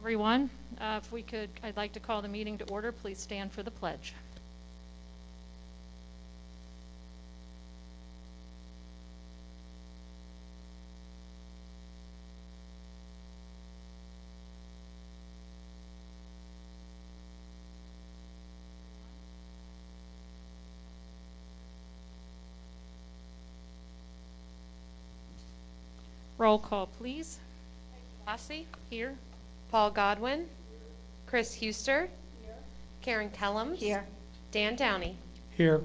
Everyone, if we could, I'd like to call the meeting to order. Please stand for the pledge. Roll call, please. Lassie, Here. Paul Godwin, Chris Huster, Karen Kellums, Here. Dan Downey. Here.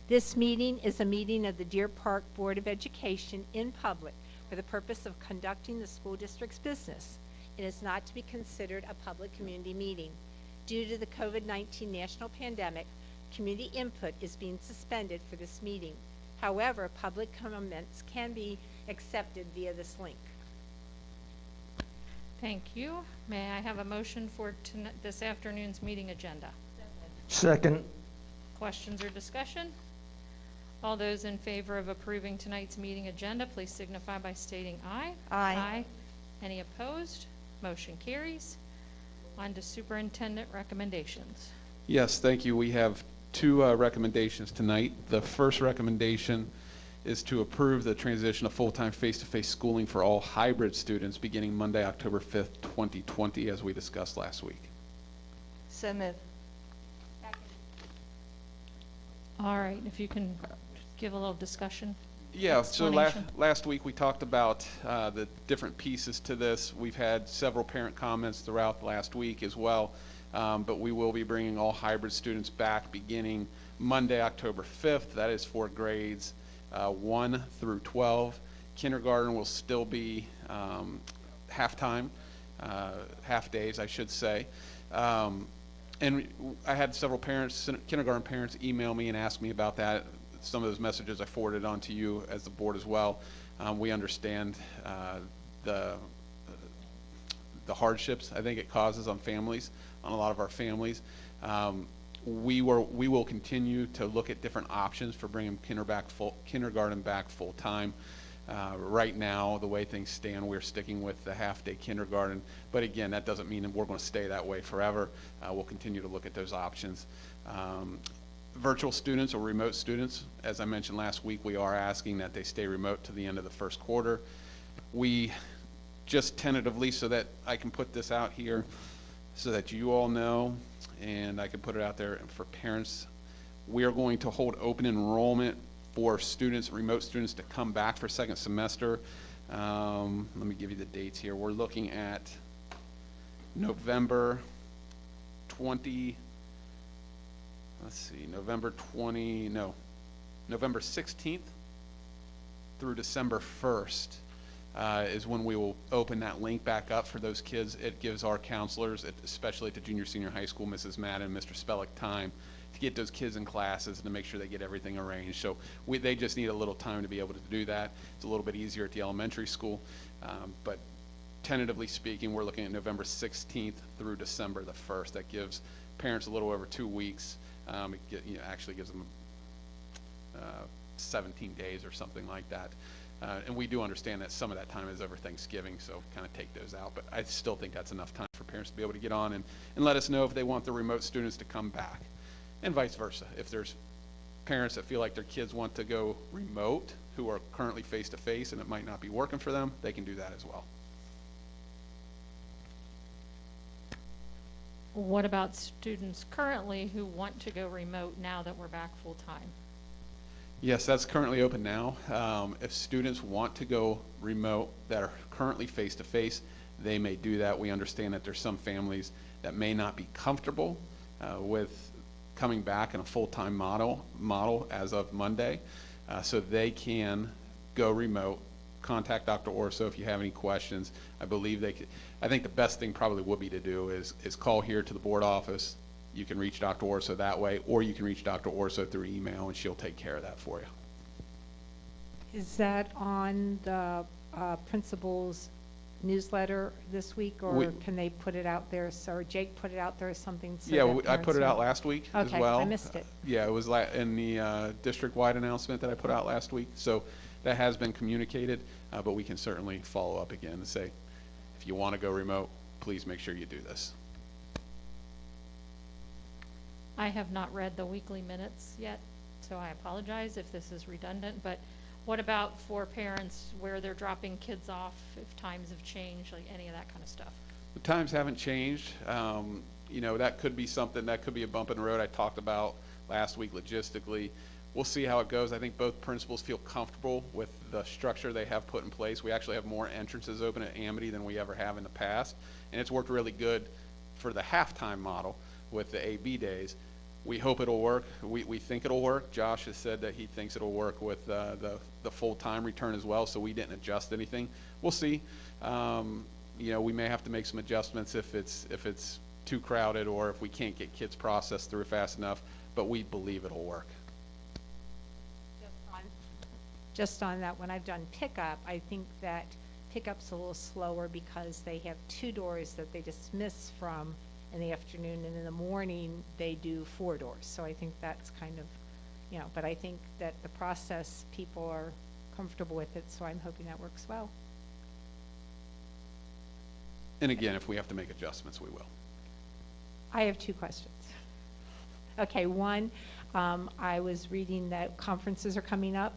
This meeting is a meeting of the Deer Park Board of Education in public for the purpose of conducting the school district's business. It is not to be considered a public community meeting. Due to the COVID-19 national pandemic, community input is being suspended for this meeting. However, public comments can be accepted via this link. Thank you. May I have a motion for this afternoon's meeting agenda? Second. Questions or discussion? All those in favor of approving tonight's meeting agenda, please signify by stating aye. Aye. Any opposed? Motion carries. On to Superintendent Recommendations. Yes, thank you. We have two recommendations tonight. The first recommendation is to approve the transition of full-time face-to-face schooling for all hybrid students beginning Monday, October 5th, 2020, as we discussed last week. So moved. All right, if you can give a little discussion. Yeah, so explanation. last week we talked about the different pieces to this. We've had several parent comments throughout last week as well, but we will be bringing all hybrid students back beginning Monday, October 5th. That is for grades 1 through 12. Kindergarten will still be half-time, half days, I should say. And I had several parents, kindergarten parents, email me and ask me about that. Some of those messages I forwarded on to you as the board as well. We understand the hardships I think it causes on families, on a lot of our families. We will continue to look at different options for bringing kindergarten back full time. Right now, the way things stand, we're sticking with the half-day kindergarten. But again, that doesn't mean that we're going to stay that way forever. We'll continue to look at those options. Virtual students or remote students, as I mentioned last week, we are asking that they stay remote to the end of the first quarter. We just tentatively, so that I can put this out here, so that you all know, and I can put it out there for parents, we are going to hold open enrollment for students, remote students, to come back for second semester. Let me give you the dates here. We're looking at November 16th through December 1st is when we will open that link back up for those kids. It gives our counselors, especially at the junior senior high school, Mrs. Madden and Mr. Spellick, time to get those kids in classes and to make sure they get everything arranged. So they just need a little time to be able to do that. It's a little bit easier at the elementary school, but tentatively speaking, we're looking at November 16th through December the 1st. That gives parents a little over 2 weeks. Actually gives them 17 days or something like that. And we do understand that some of that time is over Thanksgiving, so kind of take those out. But I still think that's enough time for parents to be able to get on and let us know if they want the remote students to come back, and vice versa. If there's parents that feel like their kids want to go remote who are currently face-to-face and it might not be working for them, they can do that as well. What about students currently who want to go remote now that we're back full time? Yes, that's currently open now. If students want to go remote that are currently face-to-face, they may do that. We understand that there's some families that may not be comfortable with coming back in a full-time model as of Monday, so they can go remote. Contact Dr. Orso if you have any questions. I believe they could. I think the best thing probably would be to do is call here to the board office. You can reach Dr. Orso that way, or you can reach Dr. Orso through email, and she'll take care of that for you. Is that on the principal's newsletter this week, or can they put it out there? So Jake put it out there or something? So Yeah, that I put parents it out know? last week Okay, as well. I missed it. Yeah, it was in the district-wide announcement that I put out last week. So that has been communicated, but we can certainly follow up again and say, if you want to go remote, please make sure you do this. I have not read the weekly minutes yet, so I apologize if this is redundant, but what about for parents where they're dropping kids off, if times have changed, like any of that kind of stuff? The times haven't changed. You know, that could be something, that could be a bump in the road I talked about last week logistically. We'll see how it goes. I think both principals feel comfortable with the structure they have put in place. We actually have more entrances open at Amity than we ever have in the past, and it's worked really good for the halftime model with the AB days. We hope it'll work. We think it'll work. Josh has said that he thinks it'll work with the full-time return as well, so we didn't adjust anything. We'll see. You know, we may have to make some adjustments if it's too crowded or if we can't get kids processed through fast enough, but we believe it'll work. Just on that, when I've done pickup, I think that pickup's a little slower because they have 2 doors that they dismiss from in the afternoon, and in the morning they do 4 doors. So I think that's kind of, you know, but I think that the process, people are comfortable with it, so I'm hoping that works well. And again, if we have to make adjustments, we will. I have 2 questions. Okay, one, I was reading that conferences are coming up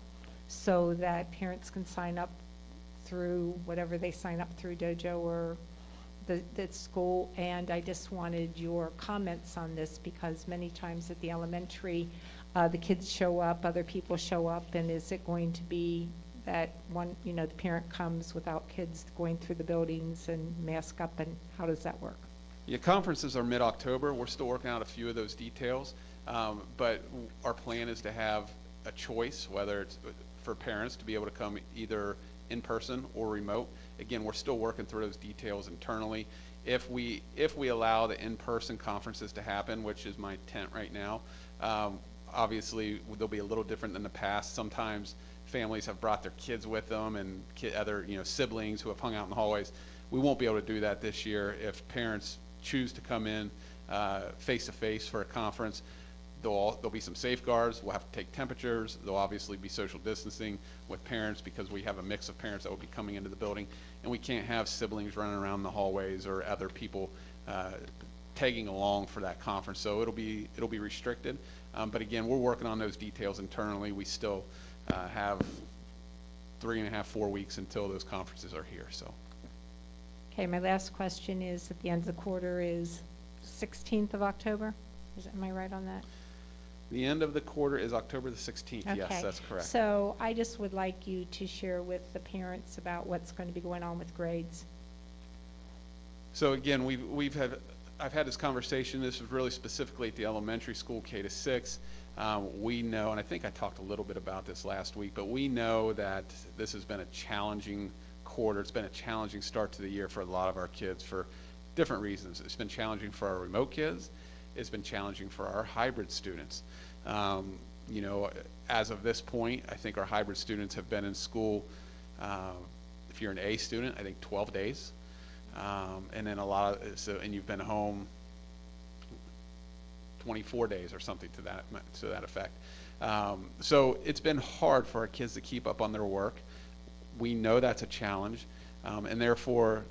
so that parents can sign up through whatever they sign up through Dojo or the school, and I just wanted your comments on this because many times at the elementary, the kids show up, other people show up, and is it going to be that one, you know, the parent comes without kids going through the buildings and mask up, and how does that work? Yeah, conferences are mid-October. We're still working out a few of those details, but our plan is to have a choice, whether it's for parents to be able to come either in person or remote. Again, we're still working through those details internally. If we allow the in-person conferences to happen, which is my intent right now, obviously they'll be a little different than the past. Sometimes families have brought their kids with them and other, you know, siblings who have hung out in the hallways. We won't be able to do that this year. If parents choose to come in face-to-face for a conference, there'll be some safeguards. We'll have to take temperatures. There'll obviously be social distancing with parents because we have a mix of parents that will be coming into the building, and we can't have siblings running around the hallways or other people tagging along for that conference. So it'll be restricted. But again, we're working on those details internally. We still have 3.5, 4 weeks until those conferences are here. So. Okay, my last question is, at the end of the quarter is 16th of October? Am I right on that? The end of the quarter is October the 16th. Okay. Yes, that's correct. So I just would like you to share with the parents about what's going to be going on with grades. So again, I've had this conversation. This is really specifically at the elementary school, K-6. We know, and I think I talked a little bit about this last week, but we know that this has been a challenging quarter. It's been a challenging start to the year for a lot of our kids for different reasons. It's been challenging for our remote kids. It's been challenging for our hybrid students. You know, as of this point, I think our hybrid students have been in school, if you're an A student, I think 12 days. And then and you've been home 24 days or something to that effect. So it's been hard for our kids to keep up on their work. We know that's a challenge, and therefore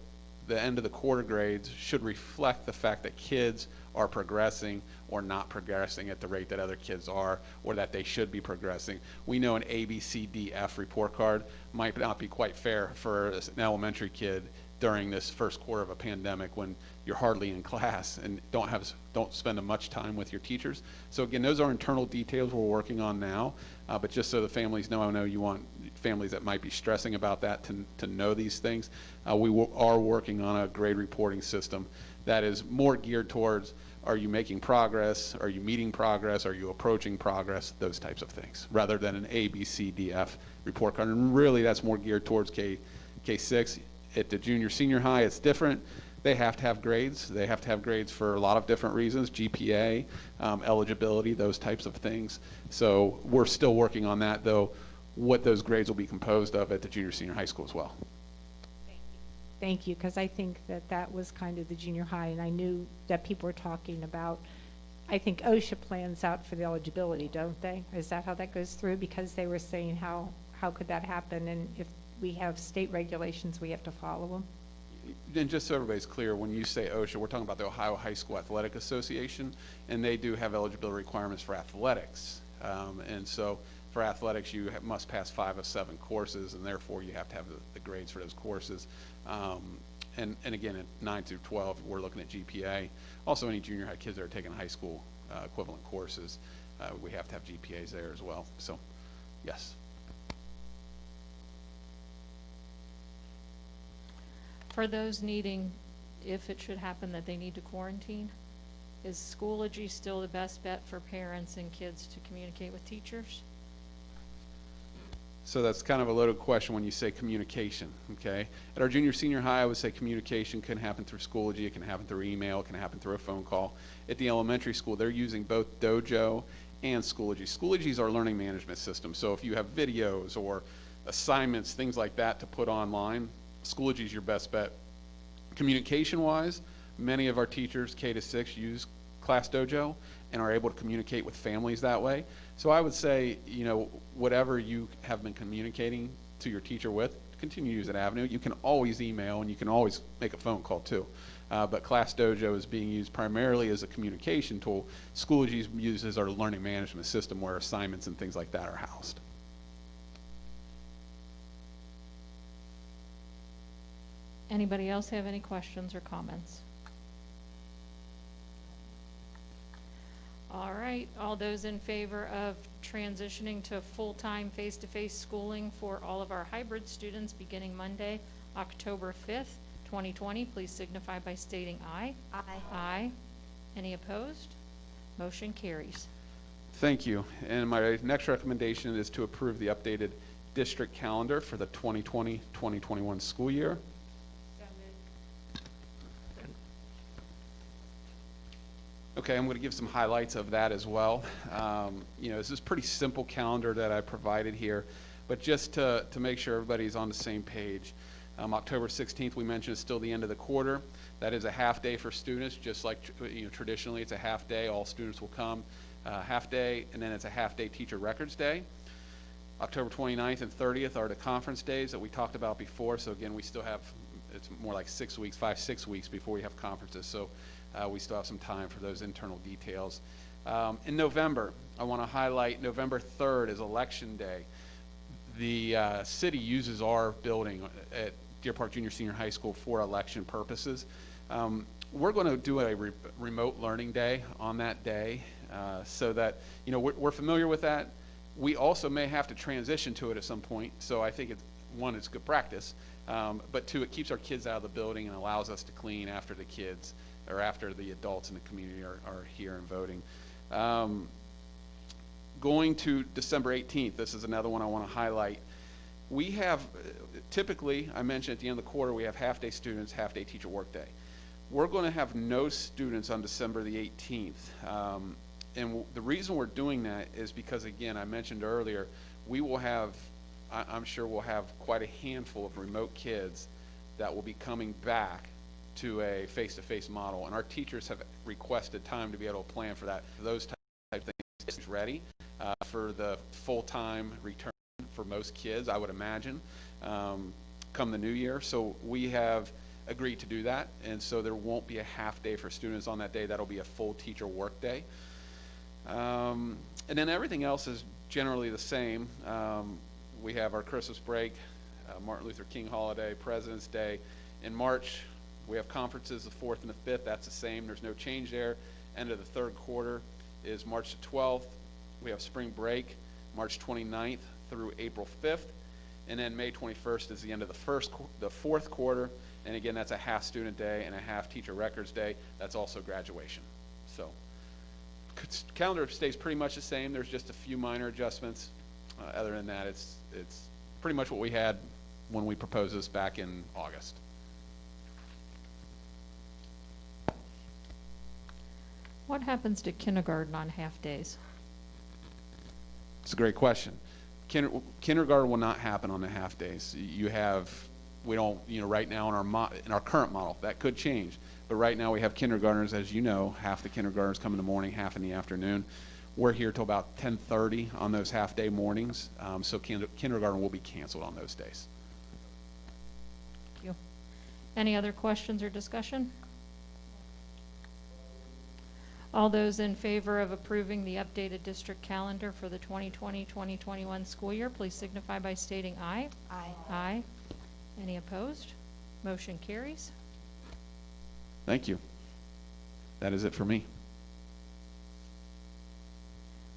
the end of the quarter grades should reflect the fact that kids are progressing or not progressing at the rate that other kids are, or that they should be progressing. We know an A, B, C, D, F report card might not be quite fair for an elementary kid during this first quarter of a pandemic when you're hardly in class and don't spend much time with your teachers. So again, those are internal details we're working on now, but just so the families know, I know you want families that might be stressing about that to know these things. We are working on a grade reporting system that is more geared towards, are you making progress? Are you meeting progress? Are you approaching progress? Those types of things, rather than an A, B, C, D, F report card. And really that's more geared towards K-6. At the junior, senior high, it's different. They have to have grades. They have to have grades for a lot of different reasons, GPA, eligibility, those types of things. So we're still working on that, though, what those grades will be composed of at the junior, senior high school as well. Thank you, because I think that was kind of the junior high, and I knew that people were talking about, I think OSHA plans out for the eligibility, don't they? Is that how that goes through? Because they were saying how, how could that happen? And if we have state regulations, we have to follow them? And just so everybody's clear, when you say OSHA, we're talking about the Ohio High School Athletic Association, and they do have eligibility requirements for athletics. And so for athletics, you must pass 5 of 7 courses, and therefore you have to have the grades for those courses. And again, at 9 through 12, we're looking at GPA. Also, any junior high kids that are taking high school equivalent courses, we have to have GPAs there as well. So, yes. For those needing, if it should happen that they need to quarantine, is Schoology still the best bet for parents and kids to communicate with teachers? So that's kind of a loaded question when you say communication, okay? At our junior, senior high, I would say communication can happen through Schoology, it can happen through email, it can happen through a phone call. At the elementary school, they're using both Dojo and Schoology. Schoology is our learning management system, so if you have videos or assignments, things like that to put online, Schoology is your best bet. Communication-wise, many of our teachers, K to 6, use Class Dojo and are able to communicate with families that way. So I would say, you know, whatever you have been communicating to your teacher with, continue to use that avenue. You can always email and you can always make a phone call too. But Class Dojo is being used primarily as a communication tool. Schoology is used as our learning management system where assignments and things like that are housed. Anybody else have any questions or comments? All right, all those in favor of transitioning to full-time face-to-face schooling for all of our hybrid students beginning Monday, October 5th, 2020, please signify by stating aye. Aye. Aye. Any opposed? Motion carries. Thank you. And my next recommendation is to approve the updated district calendar for the 2020-2021 school year. Okay, I'm going to give some highlights of that as well. You know, this is a pretty simple calendar that I provided here, but just to make sure everybody's on the same page. October 16th, we mentioned, is still the end of the quarter. That is a half day for students, just like traditionally it's a half day. All students will come half day, and then it's a half day teacher records day. October 29th and 30th are the conference days that we talked about before. So again, we still have, it's more like 6 weeks, 5-6 weeks before we have conferences. So we still have some time for those internal details. In November, I want to highlight November 3rd is election day. The city uses our building at Deer Park Junior Senior High School for election purposes. We're going to do a remote learning day on that day so that, you know, we're familiar with that. We also may have to transition to it at some point. So I think, it's good practice, but two, it keeps our kids out of the building and allows us to clean after the kids or after the adults in the community are here and voting. Going to December 18th, this is another one I want to highlight. We have, typically, I mentioned at the end of the quarter, we have half-day students, half-day teacher workday. We're going to have no students on December the 18th. And the reason we're doing that is because, again, I mentioned earlier, we will have, I'm sure we'll have quite a handful of remote kids that will be coming back to a face-to-face model, and our teachers have requested time to be able to plan for that. Those type of things ready for the full-time return for most kids, I would imagine, come the new year. So we have agreed to do that, and so there won't be a half day for students on that day. That'll be a full teacher work day. And then everything else is generally the same. We have our Christmas break, Martin Luther King holiday, President's Day. In March, we have conferences the 4th and the 5th. That's the same. There's no change there. End of the third quarter is March the 12th. We have spring break, March 29th through April 5th. And then May 21st is the end of the fourth quarter. And again, that's a half student day and a half teacher records day. That's also graduation. So calendar stays pretty much the same. There's just a few minor adjustments. Other than that, it's pretty much what we had when we proposed this back in August. What happens to kindergarten on half days? It's a great question. Kindergarten will not happen on the half days. We don't, right now in our current model, that could change. But right now we have kindergartners, as you know, half the kindergartners come in the morning, half in the afternoon. We're here till about 10:30 on those half-day mornings, so kindergarten will be canceled on those days. Thank you. Any other questions or discussion? All those in favor of approving the updated district calendar for the 2020-2021 school year, please signify by stating aye. Aye. Aye. Any opposed? Motion carries. Thank you. That is it for me.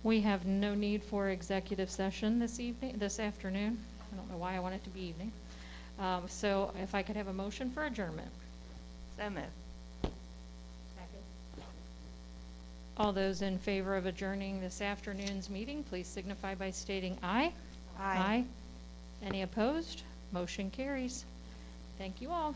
We have no need for executive session this afternoon. I don't know why I want it to be evening. So if I could have a motion for adjournment. So moved. All those in favor of adjourning this afternoon's meeting, please signify by stating aye. Aye. Any opposed? Motion carries. Thank you all.